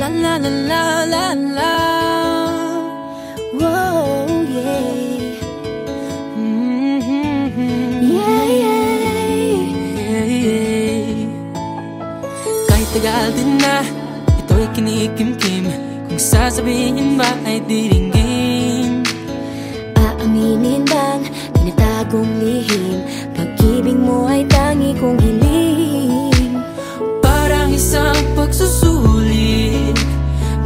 La la la la la la. Whoa, yeah. Yeah, yeah. Kahit tagal din na, ito'y kinikimkim. Kung sasabihin ba ay diringgin. Aaminin bang tinatagong lihim? Pag-ibig mo ay tangi kong hiling. Parang isang pagsusulit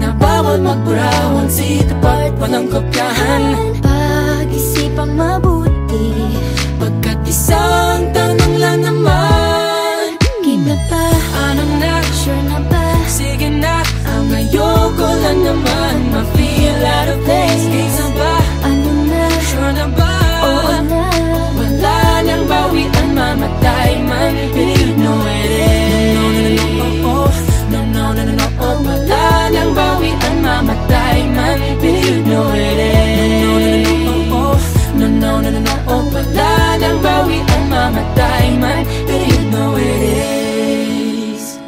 na bawal magburawan, sitapat pa ng kopyahan. Pag-isipang mabuti, pagkat isang tanong lang naman. Game na ba? Anong na? Sure na ba? Sige na, ang ayoko lang naman ma-feel out of place. Kaysa ba? Ano na? Sure na ba? Oo na. Wala nang bawian, mamatay man, but you know it is. No, no, no, no, oh, no, no, no, no, no, oh. Wala nang bawian, mamatay man, but you know it is. No, no, no, no, oh, no, no, no, no, no, oh. Wala nang bawian, mamatay man, but you know it is.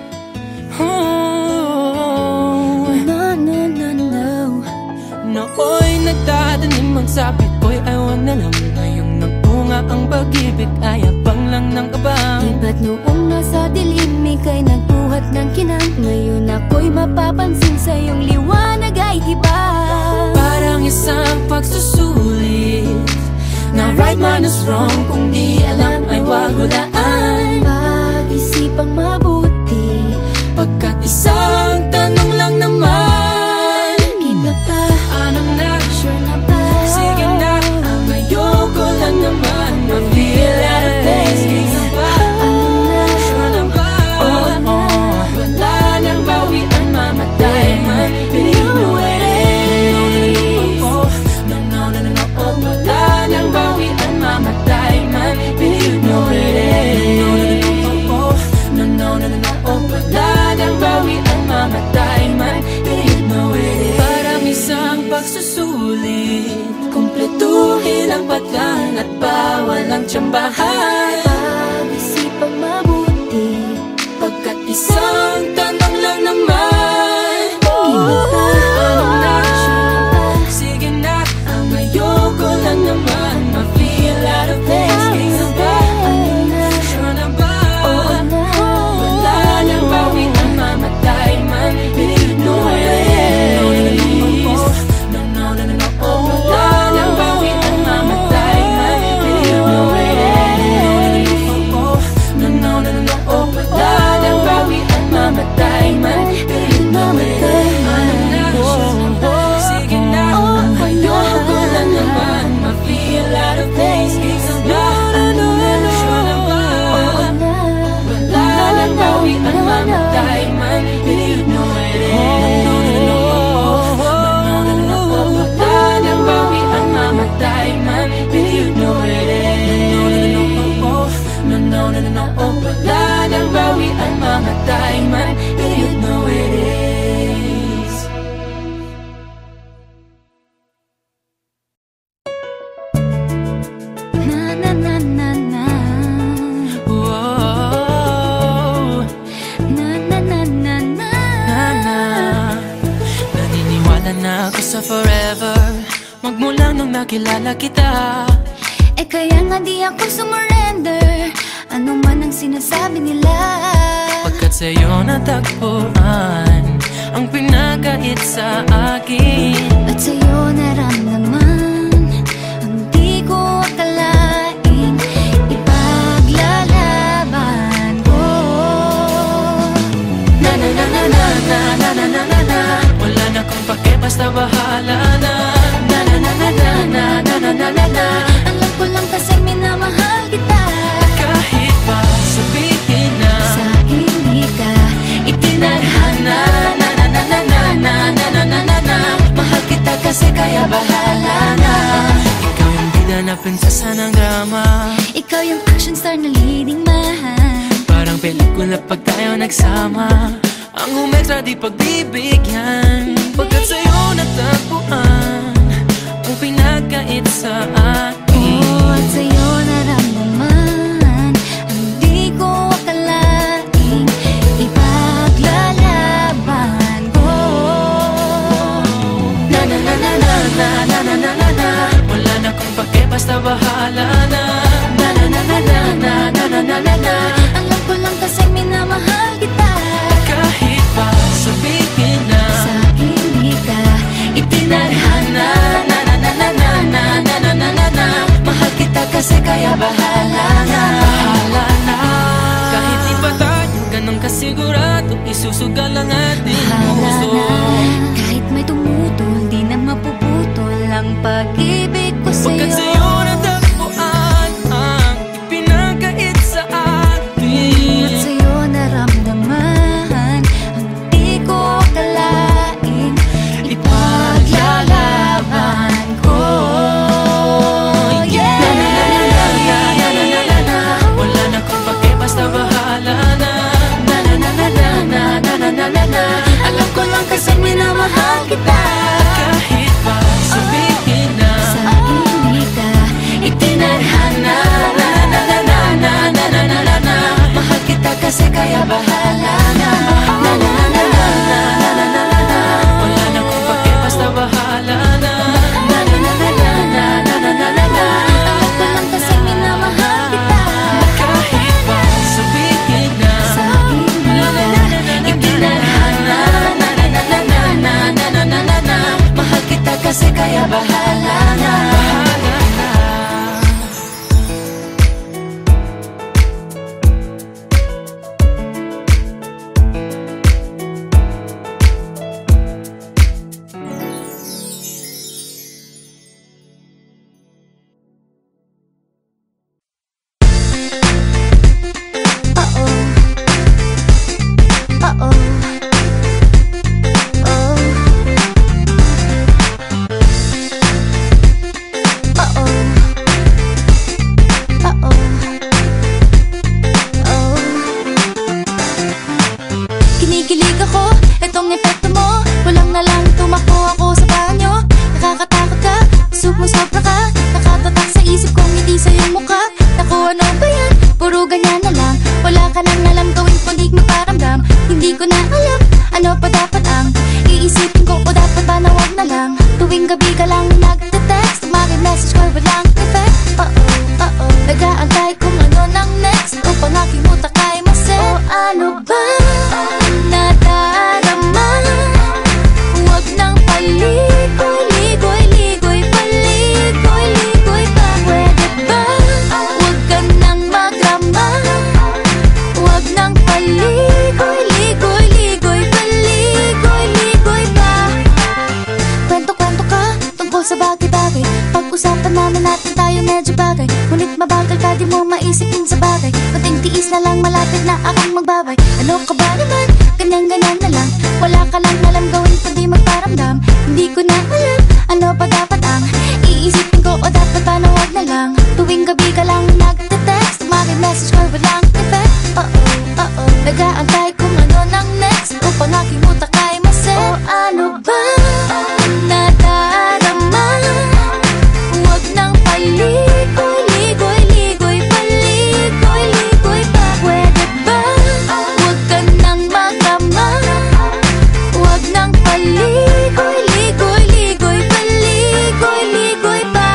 Oh, no, no, no, no. Nooy nagdadanim ang sapit ko'y ayaw na lang. Ngayong nagpunga ang pag-ibig ay abang lang ng kabang. Di ba't noong nasa dilim ika'y nagbuhat ng kinang? Ngayon ako'y mapapansin sa iyong liwanag ay iba. Parang isang pagsusulit na right man is wrong. Kung di alam ay wag hulaan. Pag-isipang mabuti, pagkat isang tanong lang naman. Iba pa? Anong na? Sure na ba? Sige na, ang ayoko lang naman ma-feel out of place. Kaysa ba? Ano na? Sure na ba? Oo na. Wala nang bawian, mamatay man, but you know it is. No, no, no, no, no, oh. Wala nang bawian, mamatay man, but you know it is. No, no, no, no, no, oh. Wala nang bawian, mamatay man, but you know it is. Parang isang pagsusulit, kumpletuhin ang patlan at bawal ang tsambahan. Pag-isipang mabuti, pagkat isang tanong lang naman. Iba pa? Anong na? Sure na ba? Sige na, ang ayoko lang naman ma-feel out of place. Kaysa ba? Ano na? Sure na ba? Oo na. Wala nang bawian, mamatay man, but you know it is. No, no, no, no, no, oh. Wala nang bawian, mamatay man, but you know it is. No, no, no, no, no, oh. Wala nang bawian, mamatay man, but you know it is. Sige na, ang ayoko lang naman ma-feel out of place. Kaysa ba? Sure na ba? Oo na. Wala nang bawian, mamatay man, but you know it is. Wala nang bawian, mamatay man, but you know it is. No, no, no, no, oh. Wala nang bawian, mamatay man, but you know it is. Na na na na na. Whoa. Na na na na na. Na. Naniniwala na ako sa forever, magmula nung nakilala kita. Eh kaya nga di ako sumurrender, ano man ang sinasabi nila. Pagkat sa'yo natagpuan ang pinagkait sa akin. At sa'yo naramdaman ang di ko akalaing ipaglalaban ko. Na na na na na na na na na na na. Wala na kung pake, basta bahala na. Na na na na na na na na na na na. Alam ko lang kasi minamahal kita. Kahit pa sabihin na Sa hindi ka itinadhana. Na na na na na na na na na na na. Mahal kita kasi kaya bahala na. Ikaw yung bida na prinsesa ng drama. ikaw yung action star na leading man. Parang pelikula pag tayo nagsama. Ang umextra di pagbibigyan. Pagkat sa'yo natagpuan ang pinagkait sa akin. Oo, at sa'yo naramdaman ang di ko akalaing ipaglalaban ko. kaya bahala na. Kahit di pa tayo ganun kasigurado, isusugal ang ating puso. Kahit may tumutol, di na mapuputol ang pag-ibig ko sa'yo. Pagkat sa'yo natagpuan ang ipinagkait sa akin, at sa'yo naramdaman ang di ko akalain. Ipaglalaban ko. wala na kung pake, basta bahala na. Alam ko lang kasi minamahal kita. Kahit pa sabihin na Sa akin ka itinadhana. mahal kita kasi kaya bahala na. Wala na kung pake, basta bahala na. Alam ko lang kasi minamahal kita. Kahit pa sabihin na Sa akin ka itinadhana. mahal kita kasi kaya bahala na. Kinikilig ako, itong epekto mo. Kulang na lang tumakbo ako sa banyo. Nakakatakot ka, sumusobra ka. Nakatatak sa isip kong hindi sa'yo mukha. Naku, ano ba yan? Puro ganyan na lang. Wala ka nang alam gawin kundi magparamdam. Hindi ko na alam, ano pa dapat ang iisipin ko o dapat ba na wag na lang. Tuwing gabi ka lang nagte-text, message ko walang effect. Nag-aantay kung ano nang next upang aking utak ay maset. O ano ba nadarama? Huwag nang paligoy-ligoy, paligoy-ligoy pa. Pwede ba? Huwag ka nang magrama. Huwag nang paligoy-ligoy, paligoy-ligoy pa. Kwento-kwento ka tungkol sa bagay-bagay. Pag-usapan namin natin tayo medyo bagay. Ngunit mabagal ka, di mo maisipin sa bagay. Kunting tiis na lang, malapit na akong magbabay. Ano ka ba naman? Ganyan-ganyan na lang. Wala ka lang alam gawin kundi magparamdam. Hindi ko na alam, ano pa dapat ang iisipin ko o dapat ba na wag na lang. Tuwing gabi ka lang nagte-text, message ko walang effect. Nag-aantay kung ano nang next upang aking utak ay maset. O ano ba nadarama? Huwag nang paligoy-ligoy, paligoy-ligoy pa. Pwede ba? Huwag ka nang magrama. Huwag nang paligoy-ligoy, paligoy-ligoy pa.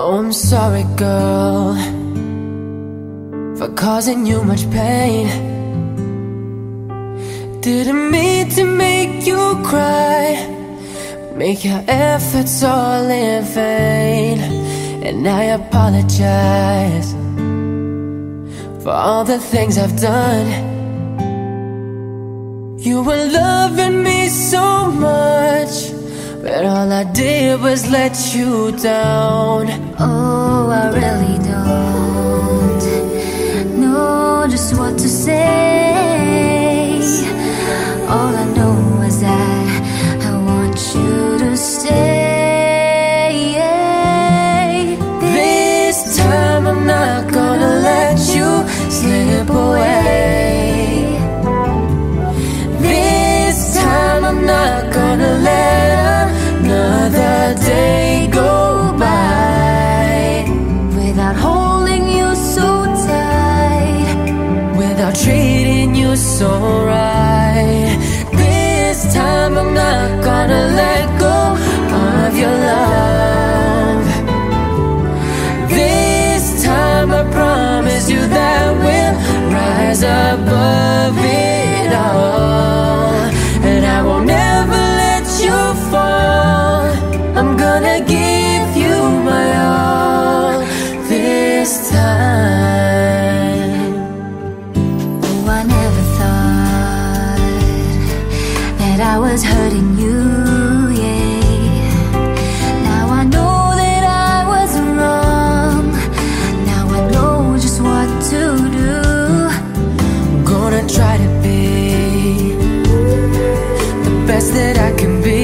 Oh, I'm sorry, girl, for causing you much pain. Didn't mean to make you cry, make your efforts all in vain. And I apologize for all the things I've done. You were loving me so much, but all I did was let you down. Oh, I really don't know just what to say. All I know is that I want you to stay. This time I'm not gonna let you slip away. This time I'm not gonna let another day go by without holding you so tight, without treating you so right. This time I'm not gonna let go of your love. This time I promise you that we'll rise above it all, and I will never let you fall. I'm gonna give you my all this time. Oh, I never thought that I was hurting you, yeah. Now I know that I was wrong. Now I know just what to do. I'm gonna try to be the best that I can be.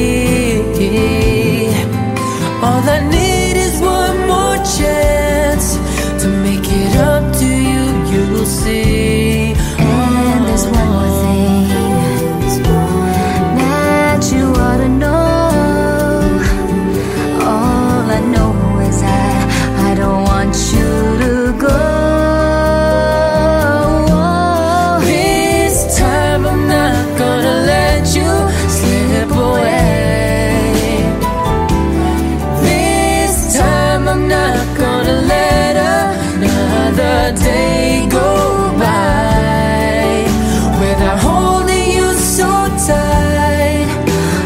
All I need is one more chance to make it up to you, you'll see. And there's one more thing that you ought to know. All I know is that I don't want you to go. This time I'm not gonna let you slip away. This time I'm not gonna let another day go by without holding you so tight,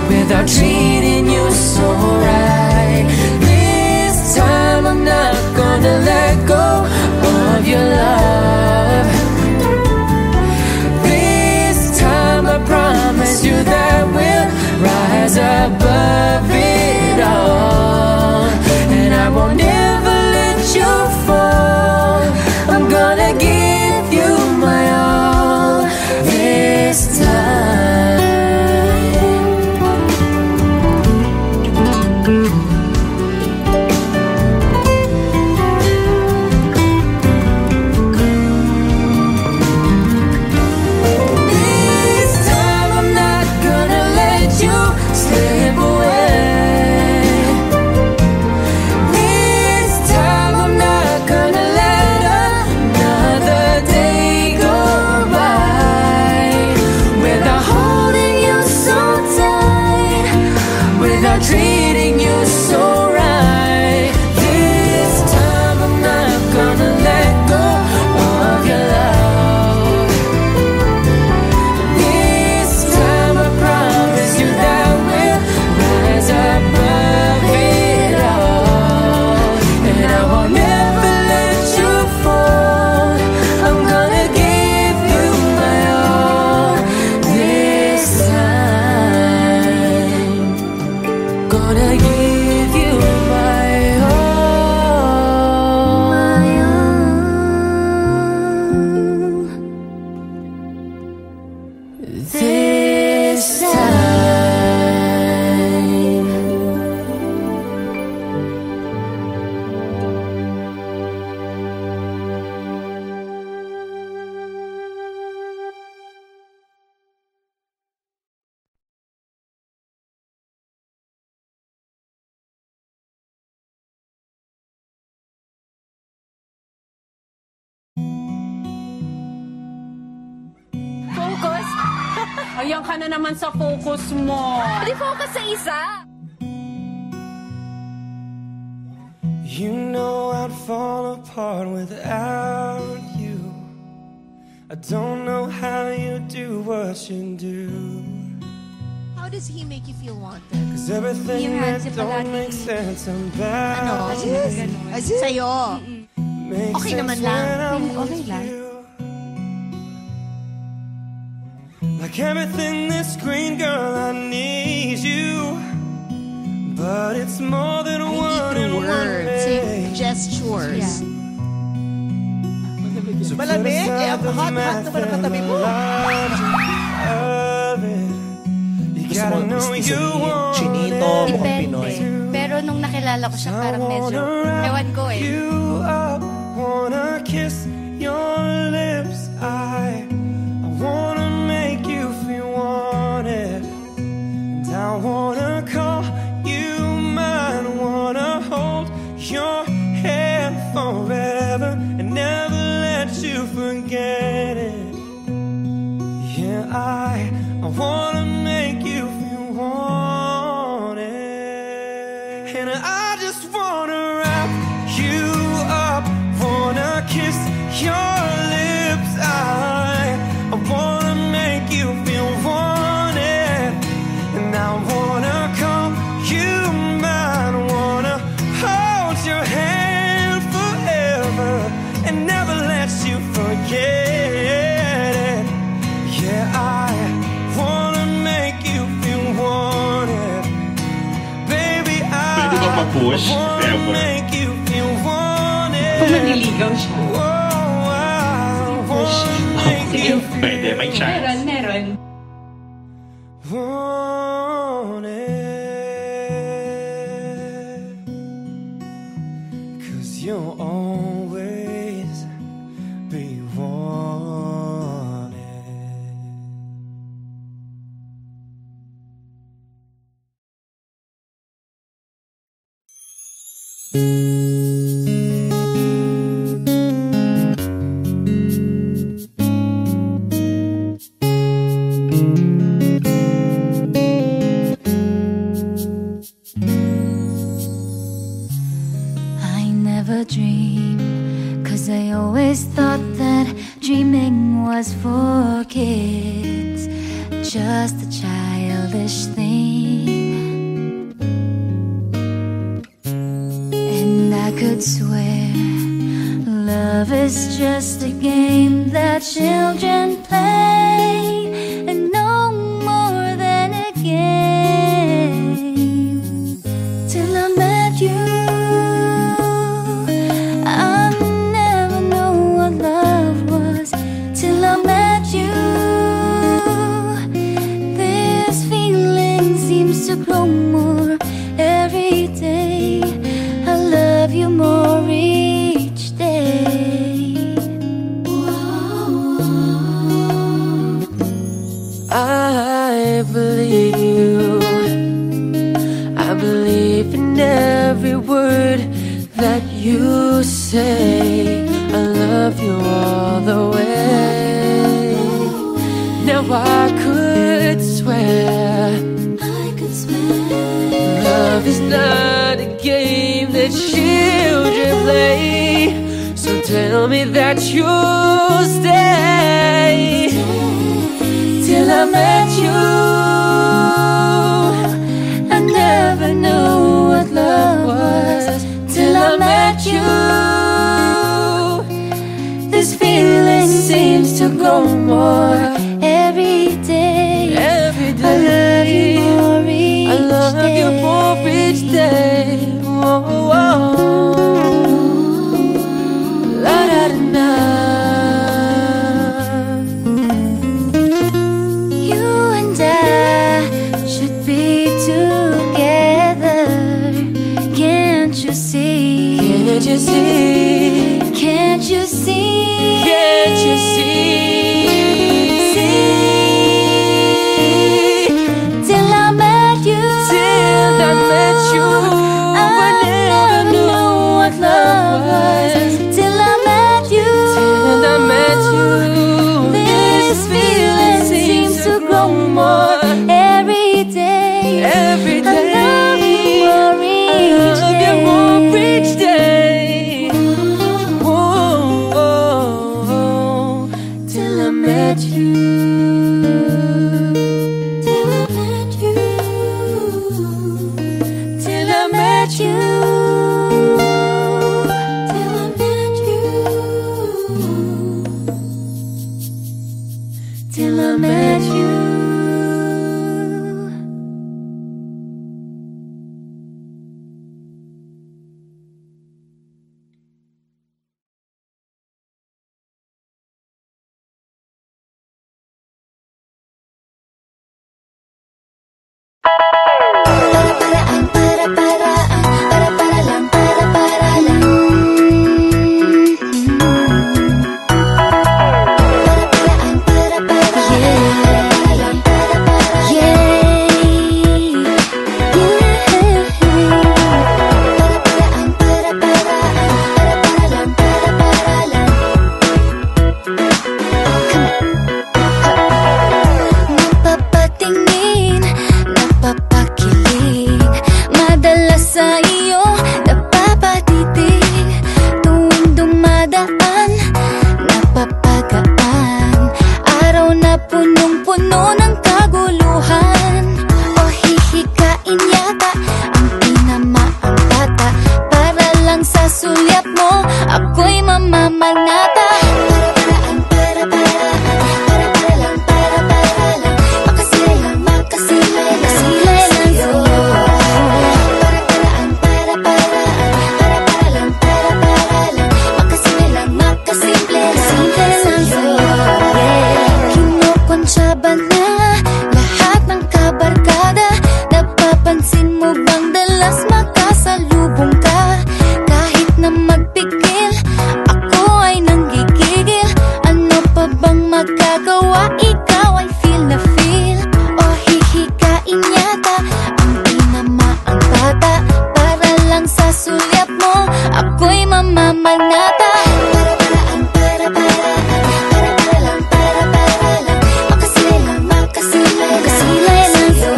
without treating you so right. This time I'm not gonna let go of your love. This time I promise you that we'll rise above it all, and I won't ever let you fall. I'm gonna give you my all this time. This time I'm not gonna let you slip away. This time I'm not gonna let another day go by without holding you so tight, without treating you so right. This time I'm not gonna let go of your love. This time I promise you that we'll rise above it all, and I won't ever let you fall. I'm gonna give you my all this time. Gonna give you my all. This time. Focus? Ayan ka na naman sa focus mo. Di focus sa isa. You know I'd fall apart without you. I don't know how you do what you do. How does he make you feel wanted? Cause everything that don't make sense about Ano? you Sa'yo. makes Okay sense naman when lang. I'm Okay with lang. you. Like everything this green girl, I need you. But it's more than Hindi one in through one words, way. gestures. So put Malamig, aside the hot math naman ang and katabi the mo. logic of it. You Gusto gotta mo know mistisa you ni want Chinito, it. mukhang Pinoy. Depende. Pero nung nakilala ko siya, parang medyo, ewan ko eh. You up, wanna kiss your lips. I wanna make you feel wanted, and I wanna call you mine. Wanna hold your hand forever and never let you forget it. Yeah, I wanna make you feel wanted, and I just wanna wrap you up, wanna kiss your lips. I wanna make you feel wanted, and I wanna call you mine. Wanna hold your hand forever and never let you forget it. Yeah, I wanna make you feel wanted, baby. I mag-push. wanna Never. make you feel wanted. Kung manliligaw siya. Oh, I wanna make you Pwede, may chance. Meron. wanted, 'cause you'll always be wanted. I never dream, 'cause I always thought that dreaming was for kids, just a childish thing. And I could swear love is just a game that children play, and no more than a game. Till I met you, I never knew what love was. Till I met you, this feeling seems to grow more every day. I love you more each day. I believe you. I believe in every word that you say. I love you all the way. Now I could swear love is not a game that children play. So tell me that you'll stay. Till I met you, I never knew what love was. Till I met you, this feeling seems to grow more every day. Every day, I love you more each day. Whoa, whoa. La da da da. You and I should be together. Can't you see? Can't you see? Can't you see? Can't you see? Till I met you, Till I met you, I never knew what love was. Till I met you, Till I met you, this feeling seems to grow more every day. every I day. love you more I each love you more each day. naman nga ba? Makasilay lang sa'yo.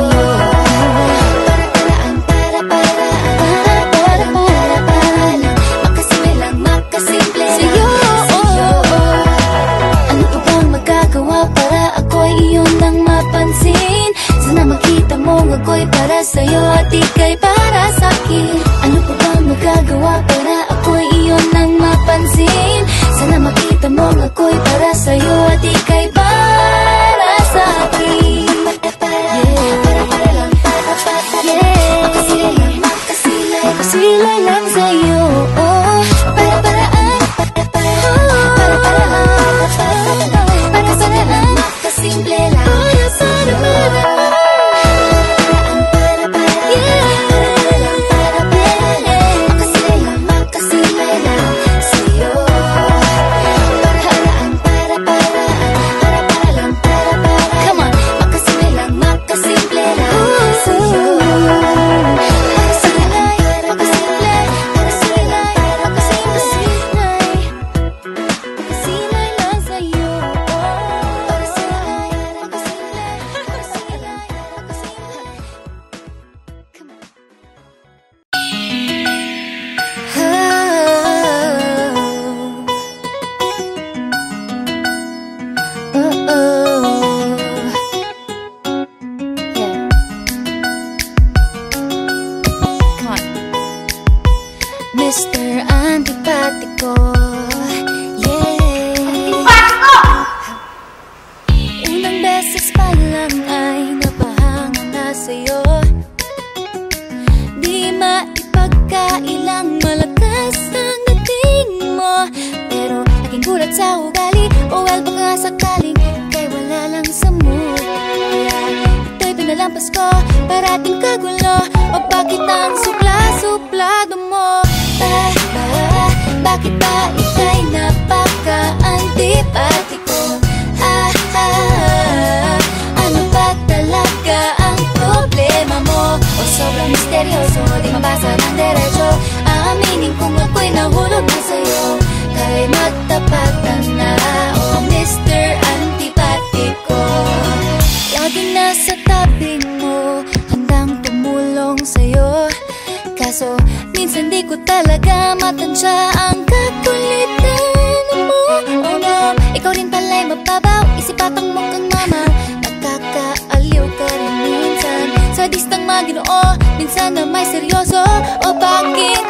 Makasimple sa'yo. Ano pa bang magagawa para ako'y iyong nang mapansin? Sana makita mo ako'y para sa'yo at ika'y para sa'kin. Ano pa bang magagawa para ako'y iyong nang mapansin? Sana makita mo ako'y para sa'yo at ika'y para sa'kin. Makasilay lang sa'yo. Simple lang Mr. Antipatiko, yeah. Unang beses pa lang ay napahanga na sa'yo. Di maipagkailang malakas ang dating mo. Pero naging gulat sa ugali, o well baka sakaling kay wala lang sa mood. Kaya ito'y pinalampas ko, parating kagulo. O bakit ang supla-suplado mo? Bakit ba ika'y napaka-antipatiko? Ano ba talaga ang problema mo? O sobrang misteryoso, di mabasa ng derecho. Aaminin kung ako'y nahulog na sa'yo. Kay magtapatan na, oh Mr. Antipatiko. Laging nasa tabi mo, handang tumulong sa'yo. Kaso minsan di ko talaga matansya ang kakulitan mo. Oh no, ikaw rin pala'y mababaw, isip atang mukhang mama. Nakakaaliw ka rin minsan, sadistang maginoo, minsan na may seryoso. O bakit